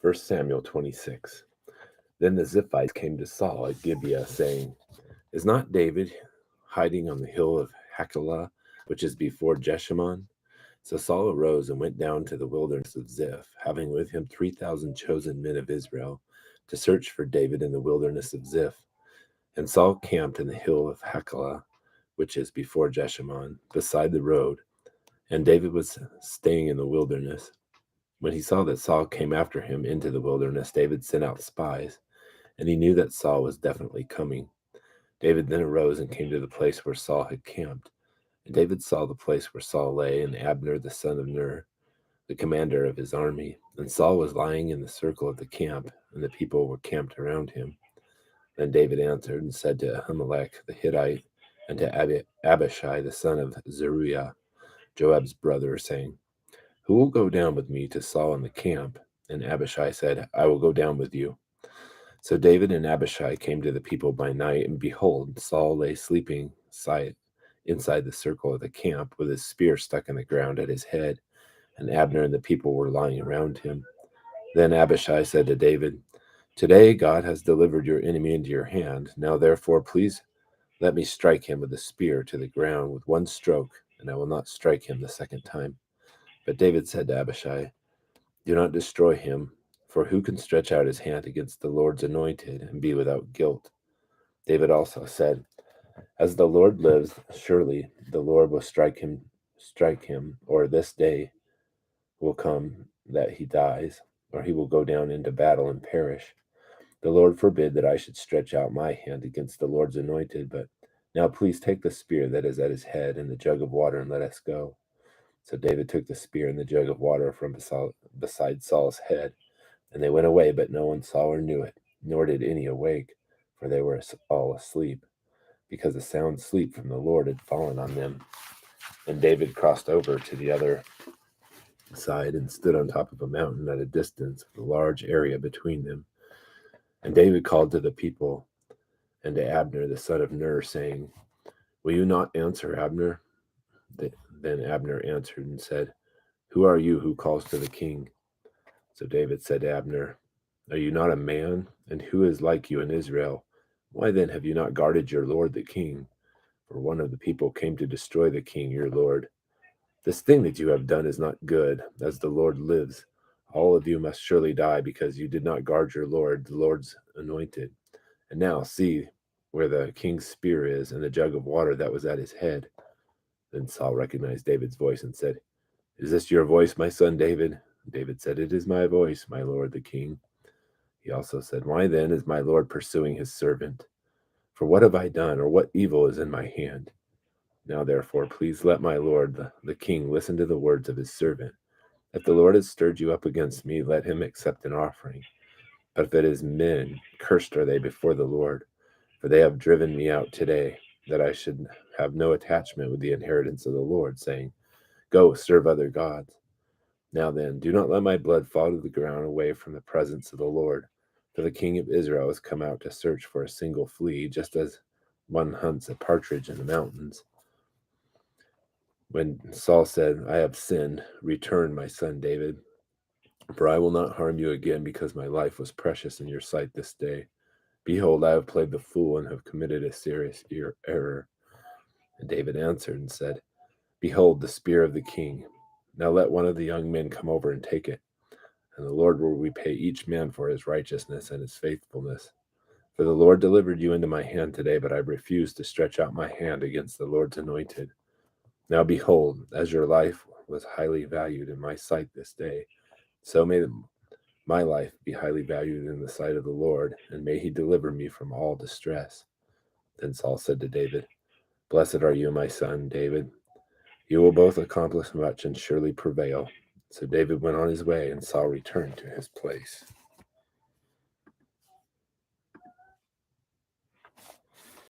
1 Samuel 26. Then the Ziphites came to Saul at Gibeah, saying, Is not David hiding on the hill of Hachilah, which is before Jeshimon? So Saul arose and went down to the wilderness of Ziph, having with him 3,000 chosen men of Israel, to search for David in the wilderness of Ziph. And Saul camped in the hill of Hachilah, which is before Jeshimon, beside the road, and David was staying in the wilderness. When he saw that Saul came after him into the wilderness, David sent out spies, and he knew that Saul was definitely coming. David then arose and came to the place where Saul had camped. And David saw the place where Saul lay, and Abner the son of Ner, the commander of his army. And Saul was lying in the circle of the camp, and the people were camped around him. Then David answered and said to Ahimelech the Hittite, and to Abishai the son of Zeruiah, Joab's brother, saying, Who will go down with me to Saul in the camp? And Abishai said, I will go down with you. So David and Abishai came to the people by night, and behold, Saul lay sleeping inside the circle of the camp, with his spear stuck in the ground at his head, and Abner and the people were lying around him. Then Abishai said to David, Today God has delivered your enemy into your hand. Now therefore, please let me strike him with the spear to the ground with one stroke, and I will not strike him the second time. But David said to Abishai, Do not destroy him, for who can stretch out his hand against the Lord's anointed and be without guilt? David also said, As the Lord lives, surely the Lord will strike him, or this day will come that he dies, or he will go down into battle and perish. The Lord forbid that I should stretch out my hand against the Lord's anointed, but now please take the spear that is at his head and the jug of water and let us go. So David took the spear and the jug of water from beside Saul's head, and they went away, but no one saw or knew it, nor did any awake, for they were all asleep, because a sound sleep from the Lord had fallen on them. And David crossed over to the other side and stood on top of a mountain at a distance, with a large area between them. And David called to the people and to Abner the son of Ner, saying, Will you not answer, Abner? Then Abner answered and said, Who are you who calls to the king? So David said to Abner, Are you not a man? And who is like you in Israel? Why then have you not guarded your lord the king? For one of the people came to destroy the king, your lord. This thing that you have done is not good, as the Lord lives. All of you must surely die, because you did not guard your lord, the Lord's anointed. And now see where the king's spear is, and the jug of water that was at his head. Then Saul recognized David's voice and said, Is this your voice, my son David? David said, It is my voice, my lord the king. He also said, Why then is my lord pursuing his servant? For what have I done, or what evil is in my hand? Now therefore, please let my lord the king listen to the words of his servant. If the Lord has stirred you up against me, let him accept an offering. But if it is men, cursed are they before the Lord, for they have driven me out today, that I should have no attachment with the inheritance of the Lord, saying, Go, serve other gods. Now then, do not let my blood fall to the ground away from the presence of the Lord. For the king of Israel has come out to search for a single flea, just as one hunts a partridge in the mountains. When Saul said, I have sinned, return, my son David, for I will not harm you again, because my life was precious in your sight this day. Behold, I have played the fool and have committed a serious error. And David answered and said, Behold, the spear of the king. Now let one of the young men come over and take it, and the Lord will repay each man for his righteousness and his faithfulness. For the Lord delivered you into my hand today, but I refused to stretch out my hand against the Lord's anointed. Now behold, as your life was highly valued in my sight this day, so may my life be highly valued in the sight of the Lord, and may he deliver me from all distress. Then Saul said to David, Blessed are you, my son David. You will both accomplish much and surely prevail. So David went on his way, and Saul returned to his place.